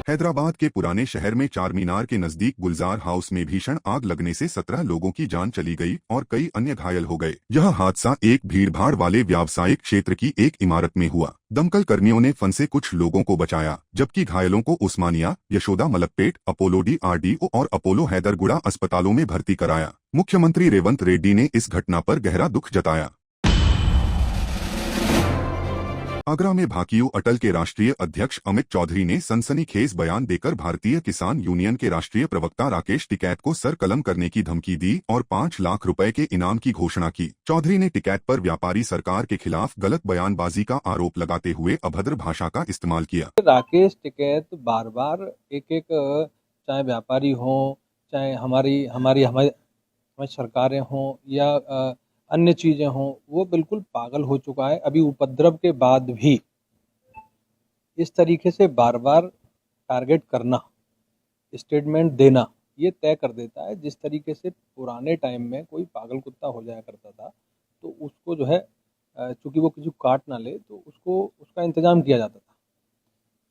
हैदराबाद के पुराने शहर में चार मीनार के नजदीक गुलजार हाउस में भीषण आग लगने से 17 लोगों की जान चली गई और कई अन्य घायल हो गए। यह हादसा एक भीड़भाड़ वाले व्यावसायिक क्षेत्र की एक इमारत में हुआ। दमकल कर्मियों ने फंसे कुछ लोगों को बचाया, जबकि घायलों को उस्मानिया, यशोदा मलकपेट, अपोलो DRDO और अपोलो हैदरगुड़ा अस्पतालों में भर्ती कराया। मुख्यमंत्री रेवंत रेड्डी ने इस घटना पर गहरा दुख जताया। आगरा में भाकियू अटल के राष्ट्रीय अध्यक्ष अमित चौधरी ने सनसनीखेज बयान देकर भारतीय किसान यूनियन के राष्ट्रीय प्रवक्ता राकेश टिकैत को सर कलम करने की धमकी दी और 5 लाख रुपए के इनाम की घोषणा की। चौधरी ने टिकैत पर व्यापारी सरकार के खिलाफ गलत बयानबाजी का आरोप लगाते हुए अभद्र भाषा का इस्तेमाल किया। राकेश टिकैत बार बार एक चाहे व्यापारी हो, चाहे हमारी सरकारें हों या अन्य चीज़ें हों, वो बिल्कुल पागल हो चुका है। अभी उपद्रव के बाद भी इस तरीके से बार बार टारगेट करना, स्टेटमेंट देना, ये तय कर देता है। जिस तरीके से पुराने टाइम में कोई पागल कुत्ता हो जाया करता था तो उसको जो है चूँकि वो किसी को काट ना ले तो उसका इंतज़ाम किया जाता था।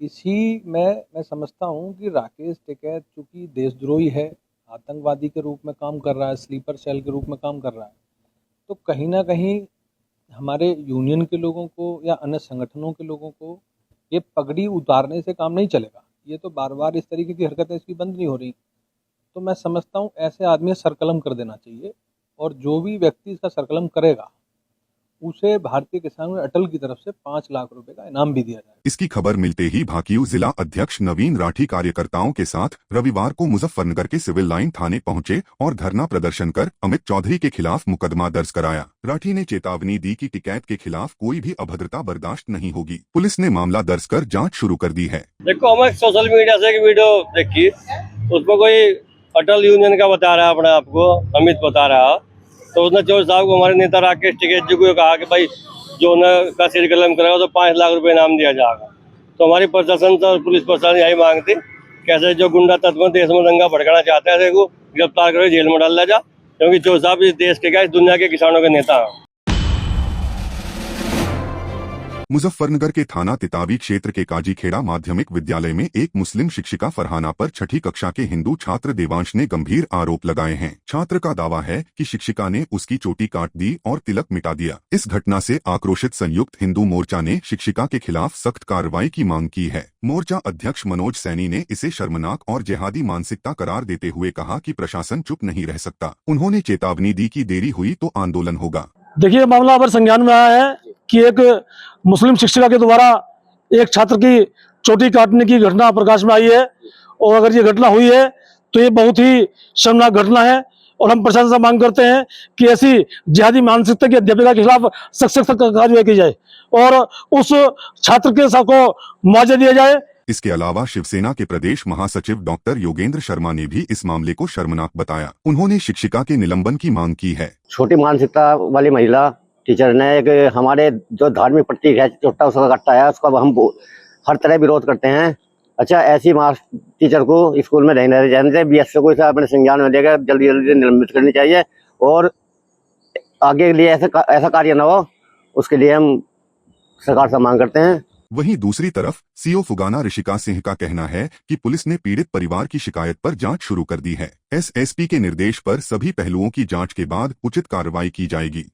इसी में मैं समझता हूँ कि राकेश टिकैत चूँकि देशद्रोही है, आतंकवादी के रूप में काम कर रहा है, स्लीपर सेल के रूप में काम कर रहा है, तो कहीं ना कहीं हमारे यूनियन के लोगों को या अन्य संगठनों के लोगों को ये पगड़ी उतारने से काम नहीं चलेगा। ये तो बार बार इस तरीके की हरकतें इसकी बंद नहीं हो रही। तो मैं समझता हूँ ऐसे आदमी सरकलम कर देना चाहिए और जो भी व्यक्ति इसका सरकलम करेगा उसे भारतीय किसान अटल की तरफ से 5 लाख रुपए का इनाम भी दिया जाए। इसकी खबर मिलते ही भाकियू जिला अध्यक्ष नवीन राठी कार्यकर्ताओं के साथ रविवार को मुजफ्फरनगर के सिविल लाइन थाने पहुंचे और धरना प्रदर्शन कर अमित चौधरी के खिलाफ मुकदमा दर्ज कराया। राठी ने चेतावनी दी कि टिकैत के खिलाफ कोई भी अभद्रता बर्दाश्त नहीं होगी। पुलिस ने मामला दर्ज कर जाँच शुरू कर दी है। देखो, हमें सोशल मीडिया से एक वीडियो देखी, उसमें कोई अटल यूनियन का बता रहा है, अपने आप को अमित बता रहा, तो उसने चौधरी साहब को, हमारे नेता राकेश टिकैत जी को कहा कि भाई जो उनका सिर कलम करेगा तो 5 लाख रुपए इनाम दिया जाएगा। तो हमारी प्रशासन और पुलिस प्रशासन यही मांगती, कैसे जो गुंडा तत्व देश में दंगा भड़काना चाहते हैं ऐसे को गिरफ्तार करो, जेल में डाला जा, क्योंकि चौधरी साहब इस देश के क्या, इस दुनिया के किसानों के नेता हैं। मुजफ्फरनगर के थाना तितावी क्षेत्र के काजीखेड़ा माध्यमिक विद्यालय में एक मुस्लिम शिक्षिका फरहाना पर 6ठी कक्षा के हिंदू छात्र देवांश ने गंभीर आरोप लगाए हैं। छात्र का दावा है कि शिक्षिका ने उसकी चोटी काट दी और तिलक मिटा दिया। इस घटना से आक्रोशित संयुक्त हिंदू मोर्चा ने शिक्षिका के खिलाफ सख्त कार्रवाई की मांग की है। मोर्चा अध्यक्ष मनोज सैनी ने इसे शर्मनाक और जिहादी मानसिकता करार देते हुए कहा कि प्रशासन चुप नहीं रह सकता। उन्होंने चेतावनी दी कि देरी हुई तो आंदोलन होगा। देखिए, मामला अगर संज्ञान में आया है कि एक मुस्लिम शिक्षिका के द्वारा एक छात्र की चोटी काटने की घटना प्रकाश में आई है, और अगर ये घटना हुई है तो ये बहुत ही शर्मनाक घटना है। और हम प्रशासन से मांग करते हैं कि ऐसी जिहादी मानसिकता की अध्यापिका के खिलाफ सख्त कार्रवाई की जाए और उस छात्र के साथ को मुआवजा दिया जाए। इसके अलावा शिवसेना के प्रदेश महासचिव डॉक्टर योगेंद्र शर्मा ने भी इस मामले को शर्मनाक बताया। उन्होंने शिक्षिका के निलंबन की मांग की है। छोटी मानसिकता वाली महिला टीचर ने एक हमारे जो धार्मिक प्रतीक है छोटा उसका कट्टा है, उसका हम हर तरह विरोध करते हैं। अच्छा, ऐसी टीचर को स्कूल में रहने जाने से BSO को इसे अपने संज्ञान में लेकर जल्दी जल्दी निलंबित करनी चाहिए और आगे के लिए ऐसा कार्य न हो, उसके लिए हम सरकार से मांग करते हैं। वहीं दूसरी तरफ CO फुगाना ऋषिका सिंह का कहना है कि पुलिस ने पीड़ित परिवार की शिकायत पर जांच शुरू कर दी है। SSP के निर्देश पर सभी पहलुओं की जांच के बाद उचित कार्रवाई की जाएगी।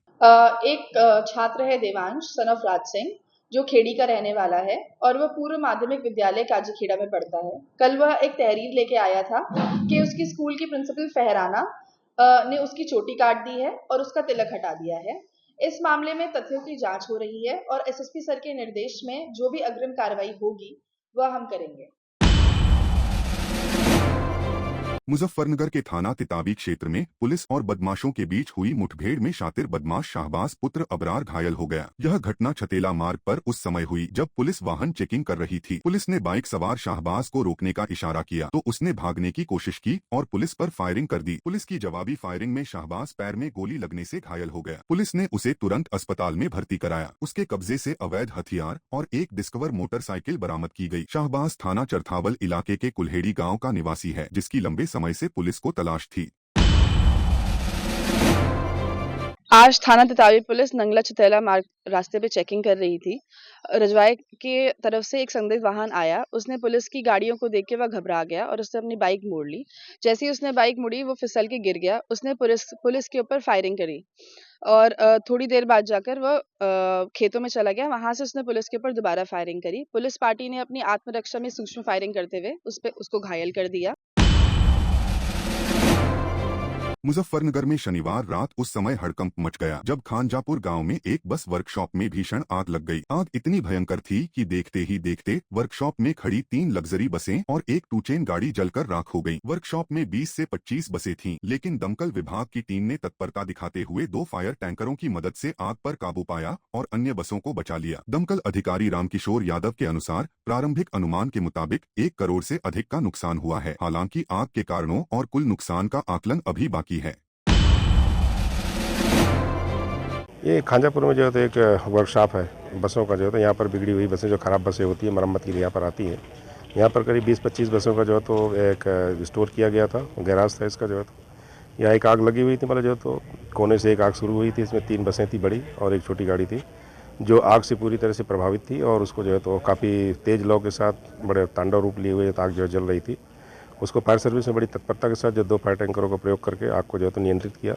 एक छात्र है देवांश सन ऑफ राज सिंह, जो खेड़ी का रहने वाला है और वह पूर्व माध्यमिक विद्यालय काजीखेड़ा में पढ़ता है। कल वह एक तहरीर लेके आया था कि उसकी स्कूल की प्रिंसिपल फहराना ने उसकी चोटी काट दी है और उसका तिलक हटा दिया है। इस मामले में तथ्यों की जांच हो रही है और SSP सर के निर्देश में जो भी अग्रिम कार्रवाई होगी वह हम करेंगे। मुजफ्फरनगर के थाना तितावी क्षेत्र में पुलिस और बदमाशों के बीच हुई मुठभेड़ में शातिर बदमाश शाहबाज पुत्र अबरार घायल हो गया। यह घटना छतेला मार्ग पर उस समय हुई जब पुलिस वाहन चेकिंग कर रही थी। पुलिस ने बाइक सवार शाहबाज को रोकने का इशारा किया तो उसने भागने की कोशिश की और पुलिस पर फायरिंग कर दी। पुलिस की जवाबी फायरिंग में शाहबाज पैर में गोली लगने से घायल हो गया। पुलिस ने उसे तुरंत अस्पताल में भर्ती कराया। उसके कब्जे से अवैध हथियार और एक डिस्कवर मोटरसाइकिल बरामद की गई। शाहबाज थाना चरथावल इलाके के कुल्हेड़ी गाँव का निवासी है, जिसकी लंबे समय से पुलिस को तलाश थी। आज थाना ततावी पुलिस नंगला छतेला मार्ग रास्ते पे चेकिंग कर रही थी। रजवाए के तरफ से एक संदिग्ध वाहन आया। उसने पुलिस की गाड़ियों को देख के वह घबरा गया और उसने अपनी बाइक मोड़ ली। जैसे ही उसने बाइक मुड़ी वो फिसल के गिर गया। उसने पुलिस के ऊपर फायरिंग करी और थोड़ी देर बाद जाकर वह खेतों में चला गया। वहां से उसने पुलिस के ऊपर दोबारा फायरिंग करी। पुलिस पार्टी ने अपनी आत्मरक्षा में सूक्ष्म फायरिंग करते हुए उसको घायल कर दिया। मुजफ्फरनगर में शनिवार रात उस समय हड़कंप मच गया जब खानजापुर गांव में एक बस वर्कशॉप में भीषण आग लग गई। आग इतनी भयंकर थी कि देखते ही देखते वर्कशॉप में खड़ी 3 लग्जरी बसें और एक 2 चेन गाड़ी जलकर राख हो गई। वर्कशॉप में 20 से 25 बसें थीं, लेकिन दमकल विभाग की टीम ने तत्परता दिखाते हुए 2 फायर टैंकरों की मदद से आग पर काबू पाया और अन्य बसों को बचा लिया। दमकल अधिकारी रामकिशोर यादव के अनुसार प्रारंभिक अनुमान के मुताबिक 1 करोड़ से अधिक का नुकसान हुआ है। हालांकि आग के कारणों और कुल नुकसान का आकलन अभी बाकी है। ये खानजापुर में जो है तो एक वर्कशॉप है बसों का, जो है तो यहाँ पर बिगड़ी हुई बसें, जो ख़राब बसें होती हैं, मरम्मत के लिए यहाँ पर आती हैं। यहाँ पर करीब 20-25 बसों का जो है तो एक स्टोर किया गया था, गैराज था इसका जो है तो। यहाँ एक आग लगी हुई थी, मतलब जो है तो कोने से एक आग शुरू हुई थी। इसमें 3 बसें थी बड़ी और एक छोटी गाड़ी थी जो आग से पूरी तरह से प्रभावित थी और उसको जो है तो काफ़ी तेज़ लौ के साथ बड़े तांडव रूप लिए हुए आग जो है जल रही थी। उसको फायर सर्विस ने बड़ी तत्परता के साथ जो 2 फायर टैंकरों का प्रयोग करके आग को जो है तो नियंत्रित किया।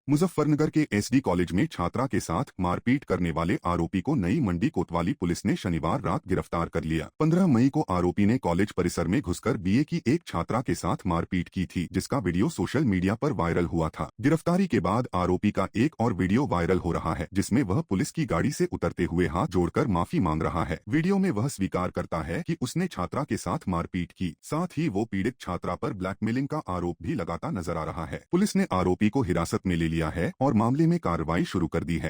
मुजफ्फरनगर के एसडी कॉलेज में छात्रा के साथ मारपीट करने वाले आरोपी को नई मंडी कोतवाली पुलिस ने शनिवार रात गिरफ्तार कर लिया। 15 मई को आरोपी ने कॉलेज परिसर में घुसकर बीए की एक छात्रा के साथ मारपीट की थी, जिसका वीडियो सोशल मीडिया पर वायरल हुआ था। गिरफ्तारी के बाद आरोपी का एक और वीडियो वायरल हो रहा है, जिसमें वह पुलिस की गाड़ी से उतरते हुए हाथ जोड़कर माफी मांग रहा है। वीडियो में वह स्वीकार करता है कि उसने छात्रा के साथ मारपीट की। साथ ही वो पीड़ित छात्रा पर ब्लैकमेलिंग का आरोप भी लगाता नजर आ रहा है। पुलिस ने आरोपी को हिरासत में ले लिया है और मामले में कार्रवाई शुरू कर दी है।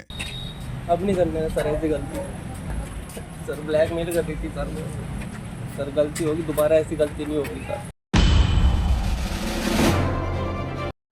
अब नहीं करने का सर, ऐसी गलती सर, ब्लैकमेल कर दी थी सर गलती होगी, दोबारा ऐसी गलती नहीं होगी सर।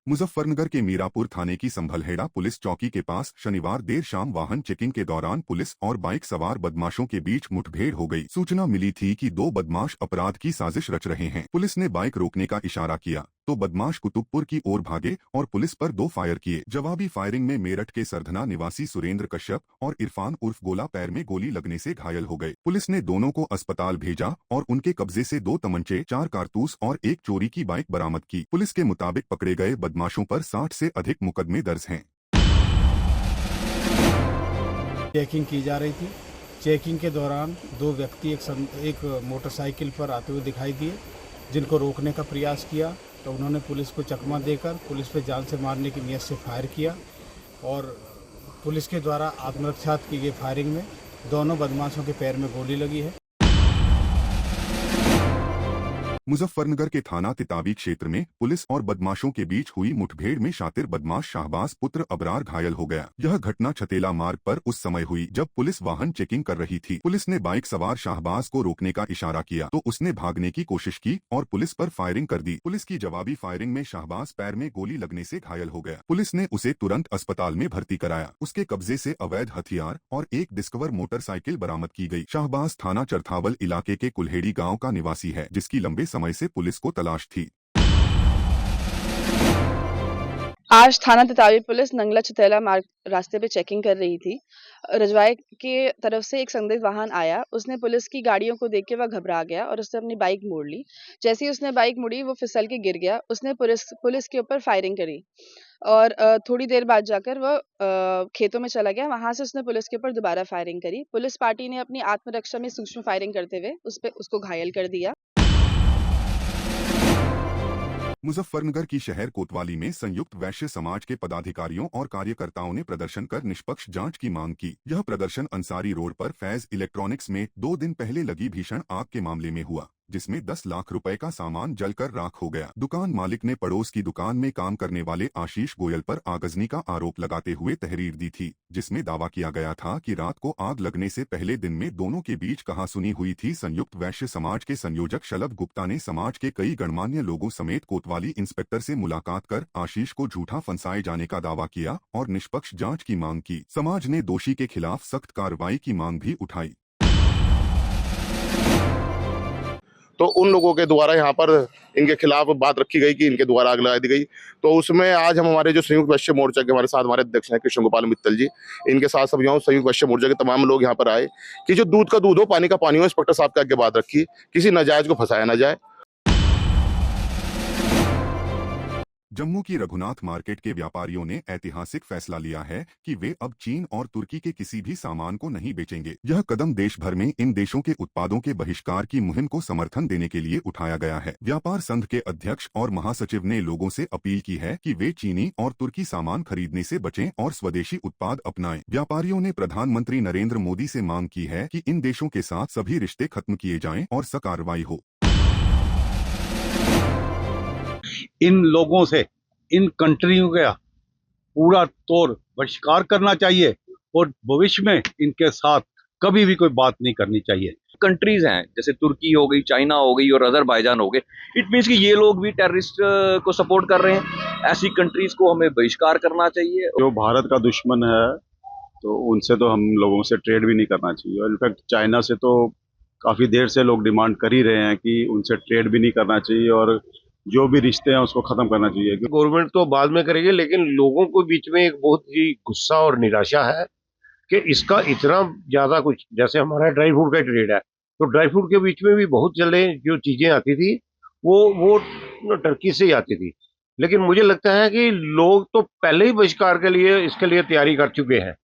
मुजफ्फरनगर के मीरापुर थाने की संभलहेड़ा पुलिस चौकी के पास शनिवार देर शाम वाहन चेकिंग के दौरान पुलिस और बाइक सवार बदमाशों के बीच मुठभेड़ हो गई। सूचना मिली थी कि 2 बदमाश अपराध की साजिश रच रहे हैं। पुलिस ने बाइक रोकने का इशारा किया तो बदमाश कुतुबपुर की ओर भागे और पुलिस पर 2 फायर किए। जवाबी फायरिंग में मेरठ के सरधना निवासी सुरेंद्र कश्यप और इरफान उर्फ गोला पैर में गोली लगने से घायल हो गए। पुलिस ने दोनों को अस्पताल भेजा और उनके कब्जे से 2 तमंचे, 4 कारतूस और एक चोरी की बाइक बरामद की। पुलिस के मुताबिक पकड़े गए बदमाशों पर 60 से अधिक मुकदमे दर्ज हैं। चेकिंग की जा रही थी। चेकिंग के दौरान 2 व्यक्ति एक मोटरसाइकिल पर आते हुए दिखाई दिए, जिनको रोकने का प्रयास किया तो उन्होंने पुलिस को चकमा देकर पुलिस पे जान से मारने की नीयत से फायर किया और पुलिस के द्वारा आत्मरक्षा की गई फायरिंग में दोनों बदमाशों के पैर में गोली लगी है। मुजफ्फरनगर के थाना तितावी क्षेत्र में पुलिस और बदमाशों के बीच हुई मुठभेड़ में शातिर बदमाश शाहबाज पुत्र अबरार घायल हो गया। यह घटना छतेला मार्ग पर उस समय हुई जब पुलिस वाहन चेकिंग कर रही थी। पुलिस ने बाइक सवार शाहबाज को रोकने का इशारा किया तो उसने भागने की कोशिश की और पुलिस पर फायरिंग कर दी। पुलिस की जवाबी फायरिंग में शाहबाज पैर में गोली लगने से घायल हो गया। पुलिस ने उसे तुरंत अस्पताल में भर्ती कराया। उसके कब्जे से अवैध हथियार और एक डिस्कवर मोटरसाइकिल बरामद की गई। शाहबाज थाना चरथावल इलाके के कुल्हेड़ी गाँव का निवासी है, जिसकी लंबे समय से पुलिस को तलाश थी। आज थाना ततावी पुलिस नंगला छतेला मार्ग रास्ते पे चेकिंग कर रही थी। रजवाए के तरफ से एक संदिग्ध वाहन आया। उसने पुलिस की गाड़ियों को देख के वह घबरा गया और उसने अपनी बाइक मोड़ ली। जैसे ही उसने बाइक मुड़ी वो फिसल के गिर गया। उसने पुलिस के ऊपर फायरिंग करी और थोड़ी देर बाद जाकर वह खेतों में चला गया। वहां से उसने पुलिस के ऊपर दोबारा फायरिंग करी। पुलिस पार्टी ने अपनी आत्मरक्षा में सूक्ष्म फायरिंग करते हुए उसको घायल कर दिया। मुजफ्फरनगर की शहर कोतवाली में संयुक्त वैश्य समाज के पदाधिकारियों और कार्यकर्ताओं ने प्रदर्शन कर निष्पक्ष जांच की मांग की। यह प्रदर्शन अंसारी रोड पर फैज इलेक्ट्रॉनिक्स में 2 दिन पहले लगी भीषण आग के मामले में हुआ, जिसमें 10 लाख रुपए का सामान जलकर राख हो गया। दुकान मालिक ने पड़ोस की दुकान में काम करने वाले आशीष गोयल पर आगजनी का आरोप लगाते हुए तहरीर दी थी, जिसमें दावा किया गया था कि रात को आग लगने से पहले दिन में दोनों के बीच कहासुनी हुई थी। संयुक्त वैश्य समाज के संयोजक शलभ गुप्ता ने समाज के कई गणमान्य लोगों समेत कोतवाली इंस्पेक्टर से मुलाकात कर आशीष को झूठा फंसाए जाने का दावा किया और निष्पक्ष जाँच की मांग की। समाज ने दोषी के खिलाफ सख्त कार्रवाई की मांग भी उठाई। तो उन लोगों के द्वारा यहाँ पर इनके खिलाफ बात रखी गई कि इनके द्वारा आग लगा दी गई। तो उसमें आज हम हमारे जो संयुक्त पश्चिम मोर्चा के हमारे साथ हमारे अध्यक्ष हैं कृष्ण गोपाल मित्तल जी, इनके साथ सब यहाँ संयुक्त पश्चिम मोर्चा के तमाम लोग यहाँ पर आए कि जो दूध का दूध हो पानी का पानी हो, इंस्पेक्टर साहब के आगे बात रखी, किसी नाजायज को फंसाया ना जाए। जम्मू की रघुनाथ मार्केट के व्यापारियों ने ऐतिहासिक फैसला लिया है कि वे अब चीन और तुर्की के किसी भी सामान को नहीं बेचेंगे। यह कदम देश भर में इन देशों के उत्पादों के बहिष्कार की मुहिम को समर्थन देने के लिए उठाया गया है। व्यापार संघ के अध्यक्ष और महासचिव ने लोगों से अपील की है कि वे चीनी और तुर्की सामान खरीदने से बचें और स्वदेशी उत्पाद अपनाएं। व्यापारियों ने प्रधानमंत्री नरेंद्र मोदी से मांग की है कि इन देशों के साथ सभी रिश्ते खत्म किए जाएं और सख्त कार्रवाई हो। इन लोगों से, इन कंट्रियों का पूरा तौर बहिष्कार करना चाहिए और भविष्य में इनके साथ कभी भी कोई बात नहीं करनी चाहिए। कंट्रीज हैं जैसे तुर्की हो गई, चाइना हो गई और अजरबैजान हो गए, इट मीन्स कि ये लोग भी टेररिस्ट को सपोर्ट कर रहे हैं। ऐसी कंट्रीज को हमें बहिष्कार करना चाहिए। जो भारत का दुश्मन है तो उनसे तो हम लोगों से ट्रेड भी नहीं करना चाहिए, और इनफैक्ट चाइना से तो काफ़ी देर से लोग डिमांड कर ही रहे हैं कि उनसे ट्रेड भी नहीं करना चाहिए और जो भी रिश्ते हैं उसको खत्म करना चाहिए। गवर्नमेंट तो बाद में करेगी, लेकिन लोगों को बीच में एक बहुत ही गुस्सा और निराशा है कि इसका इतना ज्यादा कुछ, जैसे हमारा ड्राई फ्रूट का ट्रेड है, तो ड्राई फ्रूट के बीच में भी बहुत जल्दी जो चीजें आती थी वो टर्की से ही आती थी। लेकिन मुझे लगता है कि लोग तो पहले ही बहिष्कार के लिए इसके लिए तैयारी कर चुके हैं।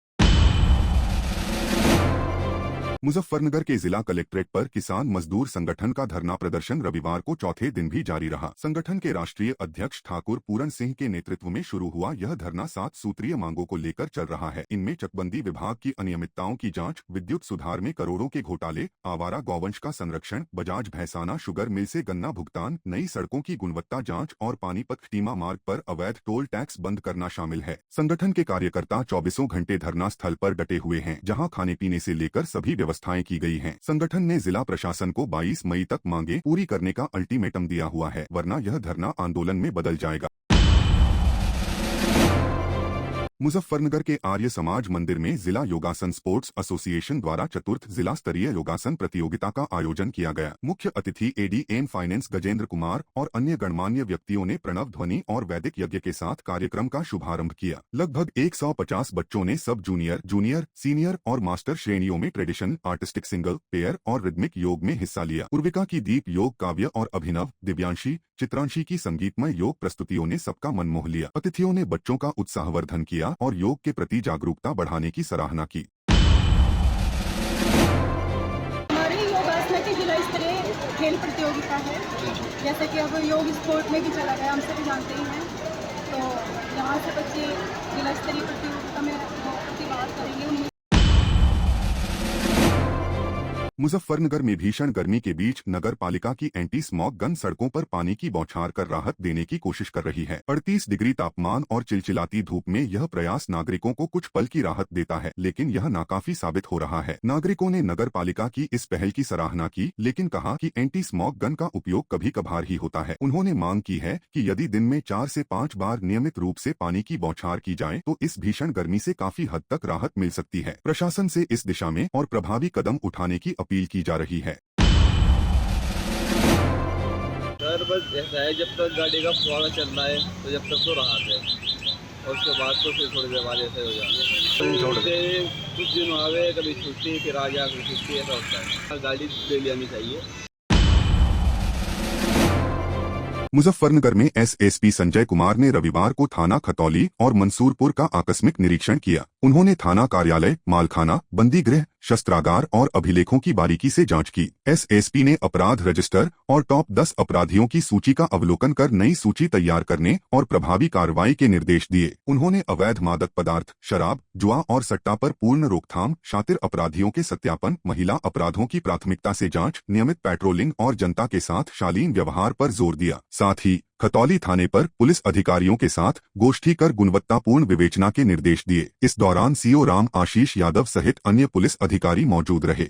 मुजफ्फरनगर के जिला कलेक्ट्रेट पर किसान मजदूर संगठन का धरना प्रदर्शन रविवार को चौथे दिन भी जारी रहा। संगठन के राष्ट्रीय अध्यक्ष ठाकुर पूरन सिंह के नेतृत्व में शुरू हुआ यह धरना 7 सूत्रीय मांगों को लेकर चल रहा है। इनमें चकबंदी विभाग की अनियमितताओं की जांच, विद्युत सुधार में करोड़ों के घोटाले, आवारा गौवंश का संरक्षण, बजाज भैंसाना शुगर मिल से गन्ना भुगतान, नई सड़कों की गुणवत्ता जाँच और पानीपत टीमा मार्ग पर अवैध टोल टैक्स बंद करना शामिल है। संगठन के कार्यकर्ता 24 घंटे धरना स्थल पर डटे हुए हैं, जहाँ खाने पीने से लेकर सभी व्यवस्थाएं की गई हैं। संगठन ने जिला प्रशासन को 22 मई तक मांगे पूरी करने का अल्टीमेटम दिया हुआ है, वरना यह धरना आंदोलन में बदल जाएगा। मुजफ्फरनगर के आर्य समाज मंदिर में जिला योगासन स्पोर्ट्स एसोसिएशन द्वारा चतुर्थ जिला स्तरीय योगासन प्रतियोगिता का आयोजन किया गया। मुख्य अतिथि एडीएम फाइनेंस गजेंद्र कुमार और अन्य गणमान्य व्यक्तियों ने प्रणव ध्वनि और वैदिक यज्ञ के साथ कार्यक्रम का शुभारंभ किया। लगभग 150 बच्चों ने सब जूनियर, सीनियर और मास्टर श्रेणियों में ट्रेडिशनल, आर्टिस्टिक, सिंगल, पेयर और रिदमिक योग में हिस्सा लिया। उर्विका की दीप योग, काव्य और अभिनव, दिव्यांशी, चित्रांशी की संगीतमय योग प्रस्तुतियों ने सबका मन मोह लिया। अतिथियों ने बच्चों का उत्साहवर्धन किया और योग के प्रति जागरूकता बढ़ाने की सराहना की। हमारे योगासना की जिला स्तरीय खेल प्रतियोगिता है, जैसा कि अब योग स्पोर्ट में भी चला गया, हम सभी जानते ही हैं। तो यहाँ से बच्चे जिला स्तरीय प्रतियोगिता में प्रतिभाग करेंगे। मुजफ्फरनगर में भीषण गर्मी के बीच नगर पालिका की एंटी स्मॉग गन सड़कों पर पानी की बौछार कर राहत देने की कोशिश कर रही है। 38 डिग्री तापमान और चिलचिलाती धूप में यह प्रयास नागरिकों को कुछ पल की राहत देता है, लेकिन यह नाकाफी साबित हो रहा है। नागरिकों ने नगर पालिका की इस पहल की सराहना की, लेकिन कहा कि एंटी स्मॉग गन का उपयोग कभी कभार ही होता है। उन्होंने मांग की है कि यदि दिन में 4 से 5 बार नियमित रूप से पानी की बौछार की जाए तो इस भीषण गर्मी से काफी हद तक राहत मिल सकती है। प्रशासन से इस दिशा में और प्रभावी कदम उठाने की अपील की जा रही है। सर बस ऐसा है, जब तक गाड़ी का फुहारा चल रहा है तो जब तक तो राहत है, और उसके बाद तो फिर थोड़ी देर बाद ऐसे हो जाता है। कुछ दिन आवे, कभी छुट्टी, फिर आ जा, कभी छुट्टी, ऐसा होता है। गाड़ी ले लेनी चाहिए। मुजफ्फरनगर में एसएसपी संजय कुमार ने रविवार को थाना खतौली और मंसूरपुर का आकस्मिक निरीक्षण किया। उन्होंने थाना कार्यालय, मालखाना, बंदी गृह, शस्त्रागार और अभिलेखों की बारीकी से जांच की। एसएसपी ने अपराध रजिस्टर और टॉप 10 अपराधियों की सूची का अवलोकन कर नई सूची तैयार करने और प्रभावी कार्रवाई के निर्देश दिए। उन्होंने अवैध मादक पदार्थ, शराब, जुआ और सट्टा पर पूर्ण रोकथाम, शातिर अपराधियों के सत्यापन, महिला अपराधों की प्राथमिकता से जांच, नियमित पेट्रोलिंग और जनता के साथ शालीन व्यवहार पर जोर दिया। साथ ही खतौली थाने पर पुलिस अधिकारियों के साथ गोष्ठी कर गुणवत्तापूर्ण विवेचना के निर्देश दिए। इस दौरान सीओ राम आशीष यादव सहित अन्य पुलिस अधिकारी मौजूद रहे।